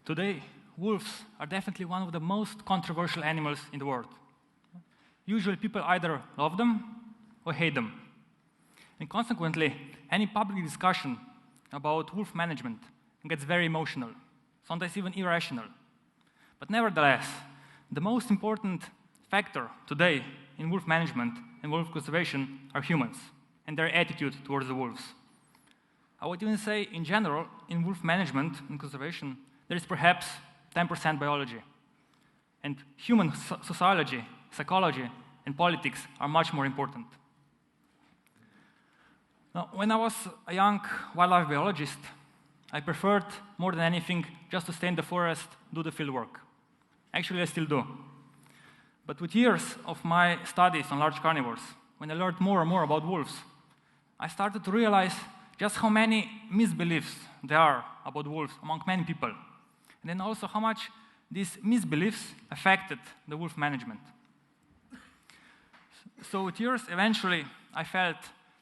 Today, wolves are definitely one of the most controversial animals in the world. Usually people either love them or hate them. And consequently, any public discussion about wolf management gets very emotional, sometimes even irrational. But nevertheless, the most important factor today in wolf management and wolf conservation are humans and their attitude towards the wolves. I would even say, in general, in wolf management and conservation, there is perhaps 10% biology. And human sociology, psychology, and politics are much more important. Now, when I was a young wildlife biologist, I preferred more than anything just to stay in the forest, do the field work. Actually, I still do. But with years of my studies on large carnivores, when I learned more and more about wolves, I started to realize just how many misbeliefs there are about wolves among many people. And then also how much these misbeliefs affected the wolf management. So with years, eventually, I felt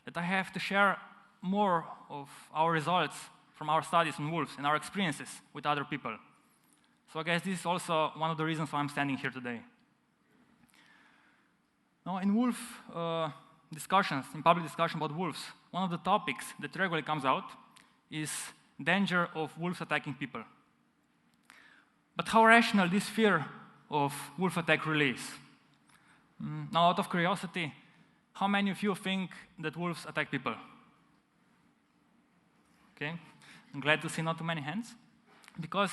that I have to share more of our results from our studies on wolves and our experiences with other people. So I guess this is also one of the reasons why I'm standing here today. Now, in wolf discussions, in public discussion about wolves, one of the topics that regularly comes out is danger of wolves attacking people. But how rational this fear of wolf attack really is? Now, out of curiosity, how many of you think that wolves attack people? Okay, I'm glad to see not too many hands. Because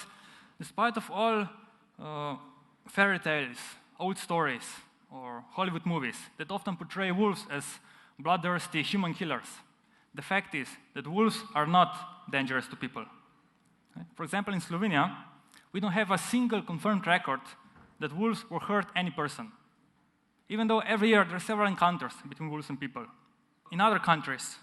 despite of all fairy tales, old stories, or Hollywood movies that often portray wolves as bloodthirsty human killers, the fact is that wolves are not dangerous to people. Okay? For example, in Slovenia, we don't have a single confirmed record that wolves will hurt any person, even though every year there are several encounters between wolves and people. In other countries,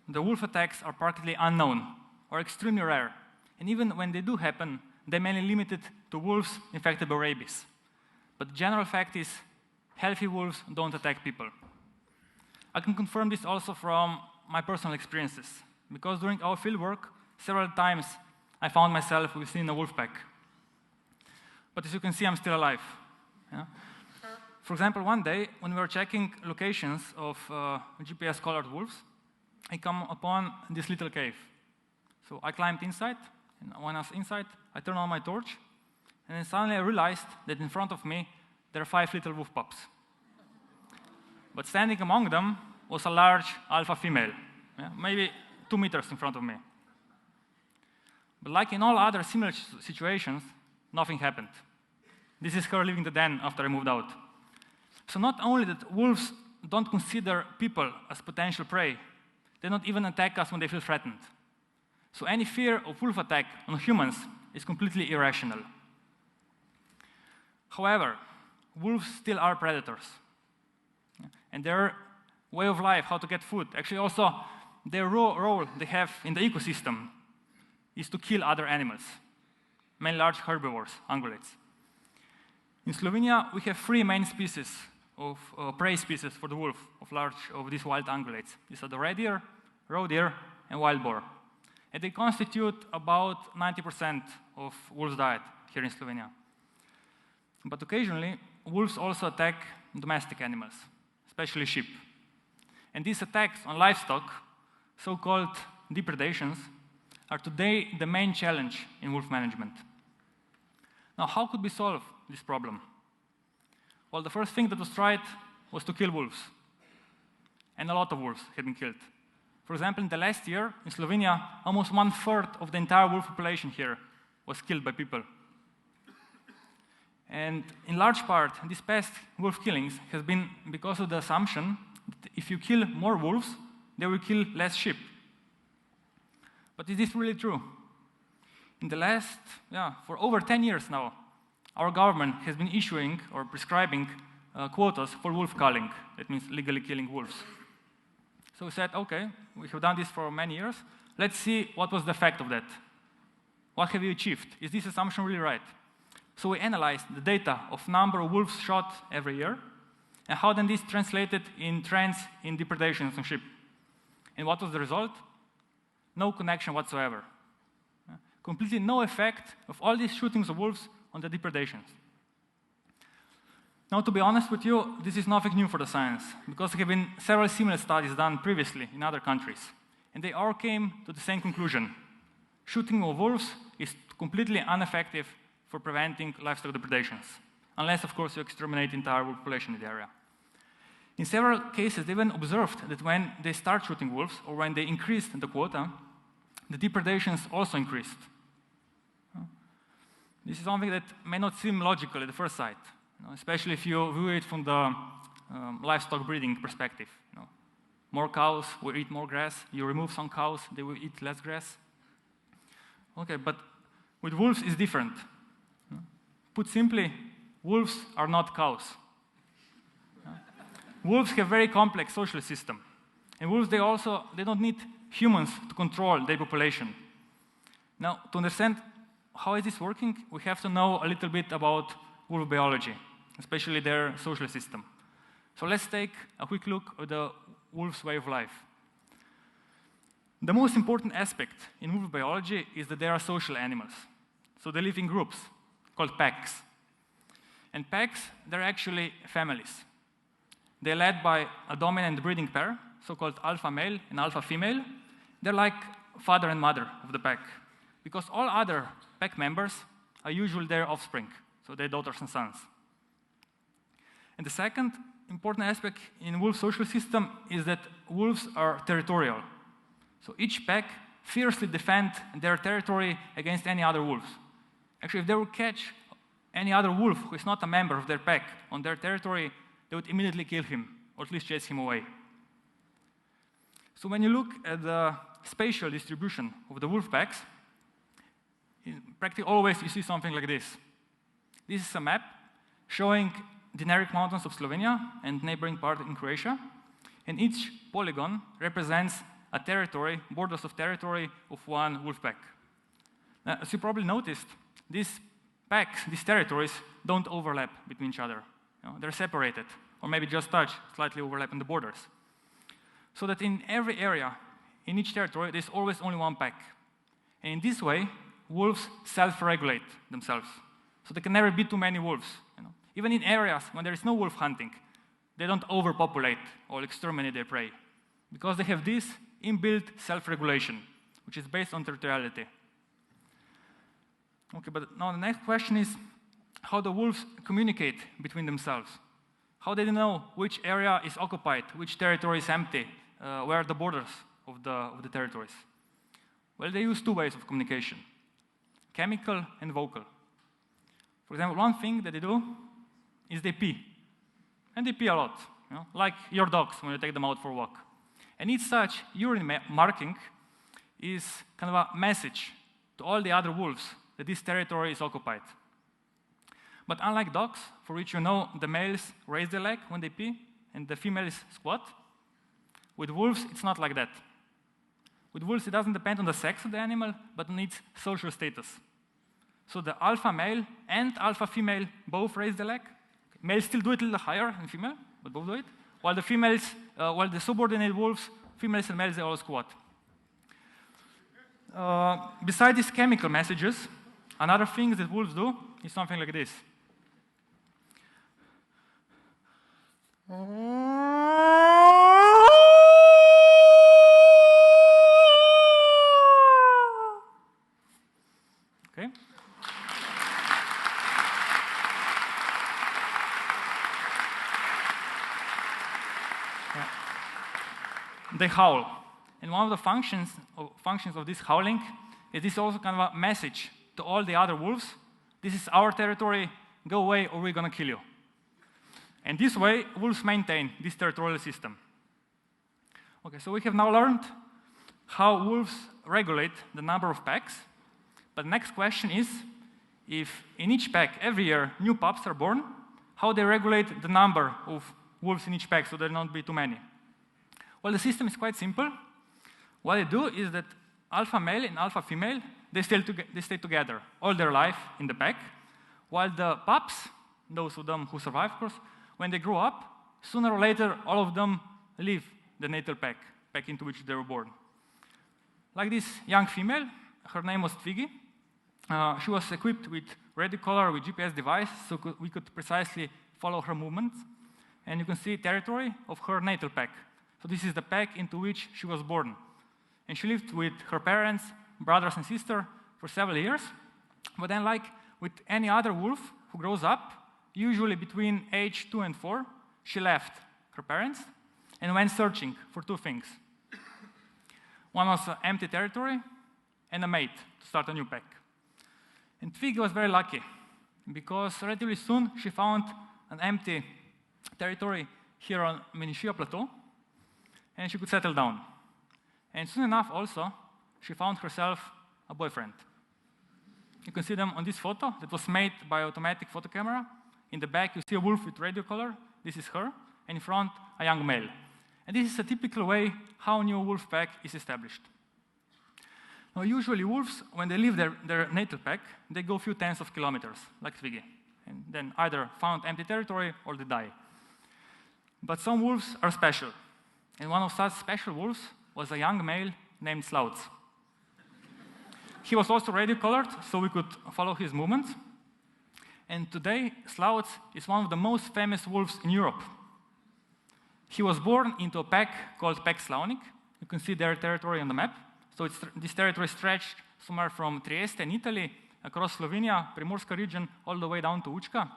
the wolf attacks are practically unknown or extremely rare, and even when they do happen, they're mainly limited to wolves infected by rabies. But the general fact is, healthy wolves don't attack people. I can confirm this also from my personal experiences, because during our fieldwork, several times I found myself within a wolf pack. But as you can see, I'm still alive. Yeah? For example, one day, when we were checking locations of GPS-collared wolves, I come upon this little cave. So I climbed inside, and when I was inside, I turned on my torch, and then suddenly I realized that in front of me, there are 5 little wolf pups. But standing among them was a large alpha female, maybe 2 meters in front of me. But like in all other similar situations, nothing happened. This is her leaving the den after I moved out. So not only that wolves don't consider people as potential prey, they don't even attack us when they feel threatened. So any fear of wolf attack on humans is completely irrational. However, wolves still are predators. And their way of life, how to get food, actually also their role they have in the ecosystem is to kill other animals, mainly large herbivores, ungulates. In Slovenia, we have 3 main species of prey species for the wolf, of these wild ungulates. These are the red deer, roe deer, and wild boar. And they constitute about 90% of wolves' diet here in Slovenia. But occasionally, wolves also attack domestic animals, especially sheep. And these attacks on livestock, so-called depredations, are today the main challenge in wolf management. Now, how could we solve this problem? Well, the first thing that was tried was to kill wolves. And a lot of wolves have been killed. For example, in the last year, in Slovenia, almost 1/3 of the entire wolf population here was killed by people. And in large part, these past wolf killings has been because of the assumption that if you kill more wolves, they will kill less sheep. But is this really true? In the last, for over 10 years now, our government has been issuing or prescribing quotas for wolf culling. That means legally killing wolves. So we said, okay, we have done this for many years. Let's see what was the effect of that. What have we achieved? Is this assumption really right? So we analyzed the data of number of wolves shot every year, and how then this translated in trends in depredations on sheep. And what was the result? No connection whatsoever. completely no effect of all these shootings of wolves on the depredations. Now, to be honest with you, this is nothing new for the science, because there have been several similar studies done previously in other countries, and they all came to the same conclusion. Shooting of wolves is completely ineffective for preventing livestock depredations, unless, of course, you exterminate the entire wolf population in the area. In several cases, they even observed that when they start shooting wolves, or when they increased the quota, the depredations also increased. This is something that may not seem logical at the first sight, especially if you view it from the livestock breeding perspective. More cows will eat more grass. You remove some cows, they will eat less grass. Okay, but with wolves it's different. Put simply, wolves are not cows. Wolves have very complex social system. And wolves, they don't need humans to control their population. Now, to understand how is this working, we have to know a little bit about wolf biology, especially their social system. So let's take a quick look at the wolf's way of life. The most important aspect in wolf biology is that they are social animals. So they live in groups called packs. And packs, they're actually families. They're led by a dominant breeding pair, so-called alpha male and alpha female. They're like father and mother of the pack, because all other pack members are usually their offspring, so their daughters and sons. And the second important aspect in wolf social system is that wolves are territorial. So each pack fiercely defends their territory against any other wolves. Actually, if they would catch any other wolf who is not a member of their pack on their territory, they would immediately kill him, or at least chase him away. So when you look at the spatial distribution of the wolf packs, practically always you see something like this. This is a map showing Dinaric Mountains of Slovenia and neighboring part in Croatia, and each polygon represents a territory, borders of territory of one wolf pack. Now, as you probably noticed, these packs, these territories, don't overlap between each other. They're separated, or maybe just touch, slightly overlap in the borders. So that in every area, in each territory, there's always only one pack. And in this way, wolves self-regulate themselves. So there can never be too many wolves. Even in areas when there is no wolf hunting, they don't overpopulate or exterminate their prey, because they have this inbuilt self-regulation, which is based on territoriality. Okay, but now the next question is how the wolves communicate between themselves. How do they know which area is occupied, which territory is empty, where are the borders of the territories? Well, they use two ways of communication, chemical and vocal. For example, one thing that they do is they pee. And they pee a lot, like your dogs when you take them out for a walk. And each such urine marking is kind of a message to all the other wolves that this territory is occupied. But unlike dogs, for which the males raise their leg when they pee and the females squat, with wolves it's not like that. With wolves it doesn't depend on the sex of the animal, but on its social status. So the alpha male and alpha female both raise the leg. Males still do it a little higher than female, but both do it. While the females, while the subordinate wolves, females and males, they all squat. Besides these chemical messages, another thing that wolves do is something like this. Okay. They howl. And one of the functions of this howling is this also kind of a message to all the other wolves. This is our territory, go away or we're going to kill you. And this way, wolves maintain this territorial system. Okay, so we have now learned how wolves regulate the number of packs. But the next question is, if in each pack every year new pups are born, how they regulate the number of wolves in each pack so there will not be too many? Well, the system is quite simple. What they do is that alpha male and alpha female, they stay together all their life in the pack, while the pups, those of them who survive, of course, when they grow up, sooner or later, all of them leave the natal pack into which they were born. Like this young female, her name was Twiggy, She was equipped with radio collar with GPS device, so we could precisely follow her movements. And you can see territory of her natal pack. So this is the pack into which she was born. And she lived with her parents, brothers and sister for several years. But then, like with any other wolf who grows up, usually between age 2 and 4, she left her parents and went searching for two things. One was empty territory and a mate to start a new pack. And Twiggy was very lucky because relatively soon she found an empty territory here on Menishia Plateau and she could settle down. And soon enough also, she found herself a boyfriend. You can see them on this photo that was made by automatic photo camera. In the back, you see a wolf with radio collar. This is her. And in front, a young male. And this is a typical way how a new wolf pack is established. Now, usually wolves, when they leave their natal pack, they go a few tens of kilometers, like Twiggy, and then either found empty territory or they die. But some wolves are special. And one of such special wolves was a young male named Slouts. He was also radio-collared, so we could follow his movements. And today, Slouts is one of the most famous wolves in Europe. He was born into a pack called Pack Slavnik. You can see their territory on the map. So this territory stretched somewhere from Trieste in Italy, across Slovenia, Primorska region, all the way down to Učka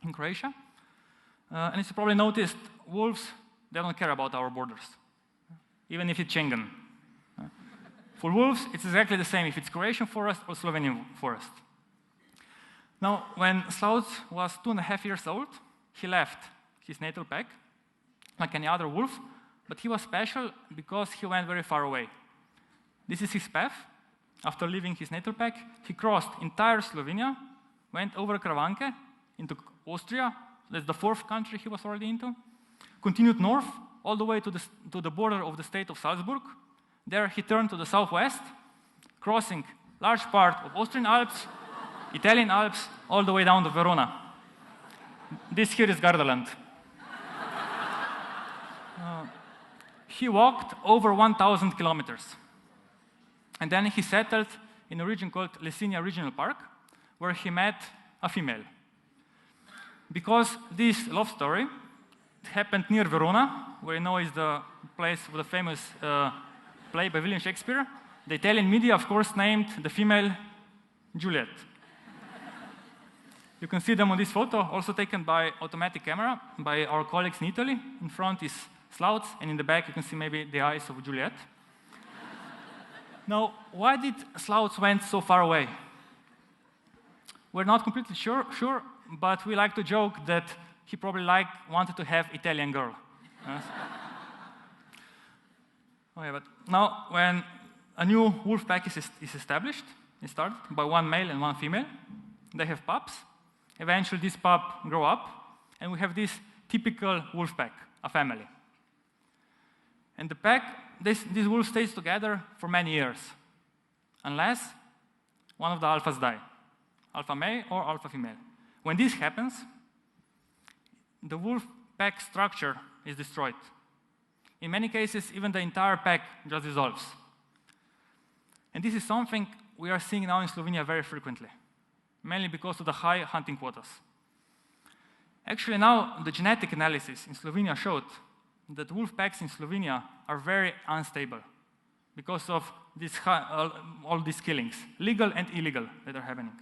in Croatia. And as you probably noticed, wolves, they don't care about our borders, even if it's Schengen. For wolves, it's exactly the same if it's Croatian forest or Slovenian forest. Now, when Slouts was 2.5 years old, he left his natal pack, like any other wolf, but he was special because he went very far away. This is his path. After leaving his natal pack, he crossed entire Slovenia, went over Kravanke into Austria, that's the 4th country he was already into, continued north all the way to the border of the state of Salzburg. There he turned to the southwest, crossing large part of Austrian Alps, Italian Alps, all the way down to Verona. This here is Gardaland. He walked over 1,000 kilometers. And then he settled in a region called Lesinia Regional Park, where he met a female. Because this love story happened near Verona, where you know is the place of the famous play by William Shakespeare, the Italian media, of course, named the female Juliet. You can see them on this photo, also taken by automatic camera by our colleagues in Italy. In front is Slouts, and in the back you can see maybe the eyes of Juliet. Now, why did Slouts went so far away? We're not completely sure, but we like to joke that he probably wanted to have Italian girl. Okay, but now when a new wolf pack is established, it started by one male and one female. They have pups. Eventually, this pup grow up, and we have this typical wolf pack, a family. And the pack, this wolf stays together for many years, unless one of the alphas die, alpha male or alpha female. When this happens, the wolf pack structure is destroyed. In many cases, even the entire pack just dissolves. And this is something we are seeing now in Slovenia very frequently, mainly because of the high hunting quotas. Actually, now the genetic analysis in Slovenia showed that wolf packs in Slovenia are very unstable because of all these killings, legal and illegal, that are happening.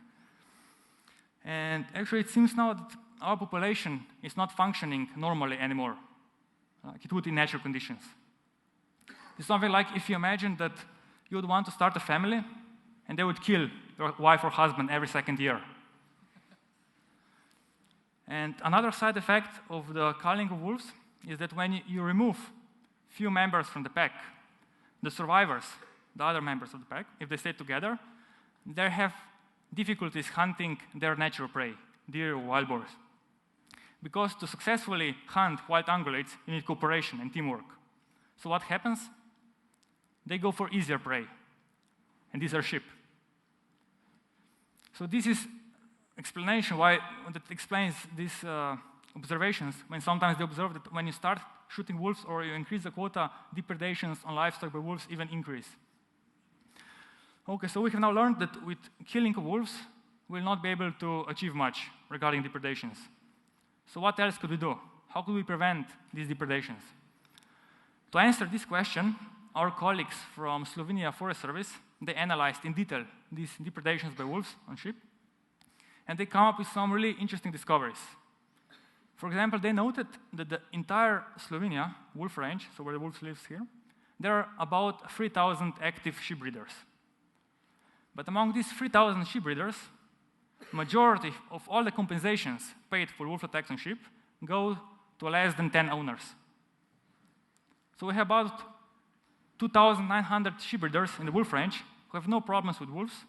And actually, it seems now that our population is not functioning normally anymore, like it would in natural conditions. It's something like if you imagine that you would want to start a family and they would kill your wife or husband every second year. And another side effect of the culling of wolves is that when you remove few members from the pack, the survivors, the other members of the pack, if they stay together, they have difficulties hunting their natural prey, deer or wild boars. Because to successfully hunt wild ungulates, you need cooperation and teamwork. So what happens? They go for easier prey, and these are sheep. So this is explanation why that explains these observations when sometimes they observe that when you start shooting wolves or you increase the quota, depredations on livestock by wolves even increase. Okay, so we have now learned that with killing wolves, we'll not be able to achieve much regarding depredations. So what else could we do? How could we prevent these depredations? To answer this question, our colleagues from Slovenia Forest Service, they analyzed in detail these depredations by wolves on sheep, and they come up with some really interesting discoveries. For example, they noted that the entire Slovenia wolf range, so where the wolves live here, there are about 3,000 active sheep breeders. But among these 3,000 sheep breeders, majority of all the compensations paid for wolf attacks on sheep go to less than 10 owners. So we have about 2,900 sheep breeders in the wolf range who have no problems with wolves,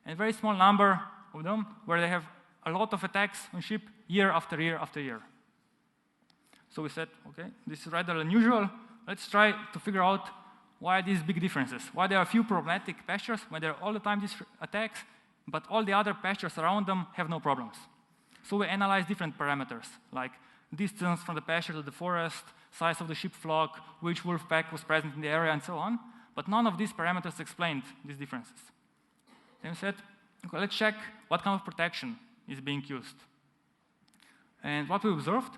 and a very small number of them where they have a lot of attacks on sheep year after year after year. So we said, okay, this is rather unusual. Let's try to figure out why these big differences, why there are a few problematic pastures, where there are all the time these attacks, but all the other pastures around them have no problems. So we analyzed different parameters, like distance from the pasture to the forest, size of the sheep flock, which wolf pack was present in the area, and so on. But none of these parameters explained these differences. Then we said, okay, let's check what kind of protection is being used. And what we observed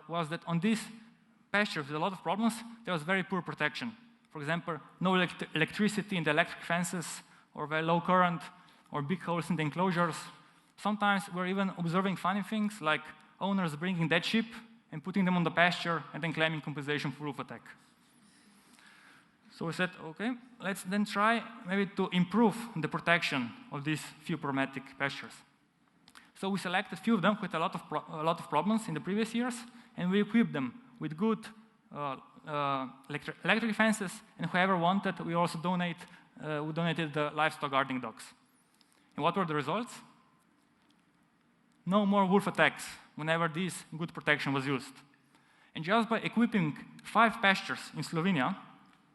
was that on these pastures with a lot of problems, there was very poor protection. For example, no electricity in the electric fences, or very low current, or big holes in the enclosures. Sometimes we're even observing funny things like owners bringing dead sheep and putting them on the pasture and then claiming compensation for wolf attack. So we said, okay, let's then try maybe to improve the protection of these few problematic pastures. So we selected a few of them with a lot of problems in the previous years, and we equipped them with good electric fences, and whoever wanted, we also donated the livestock guarding dogs. And what were the results? No more wolf attacks whenever this good protection was used. And just by equipping 5 pastures in Slovenia,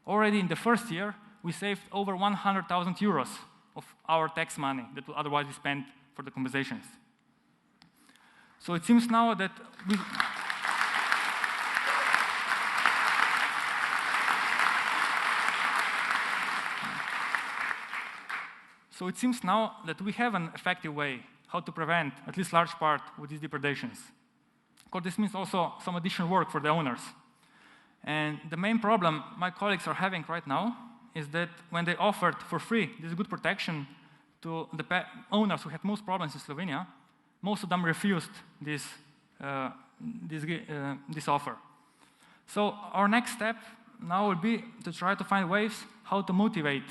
already in the first year, we saved over 100,000 euros of our tax money that would otherwise be spent for the compensations. So it seems now that we have an effective way how to prevent at least large part of these depredations. Of course, this means also some additional work for the owners. And the main problem my colleagues are having right now is that when they offered for free this good protection to the owners who had most problems in Slovenia, most of them refused this offer. So our next step now will be to try to find ways how to motivate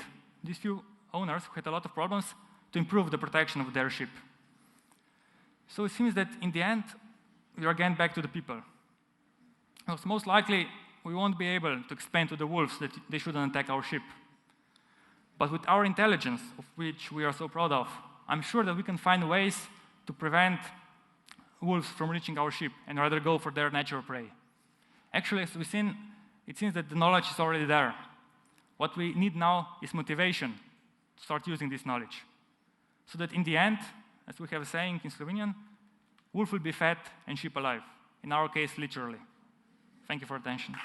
these few owners who had a lot of problems to improve the protection of their sheep. So it seems that in the end, we are again back to the people. Because most likely, we won't be able to explain to the wolves that they shouldn't attack our sheep. But with our intelligence, of which we are so proud of, I'm sure that we can find ways to prevent wolves from reaching our sheep and rather go for their natural prey. Actually, as we've seen, it seems that the knowledge is already there. What we need now is motivation to start using this knowledge. So that in the end, as we have a saying in Slovenian, wolf will be fed and sheep alive. In our case, literally. Thank you for attention.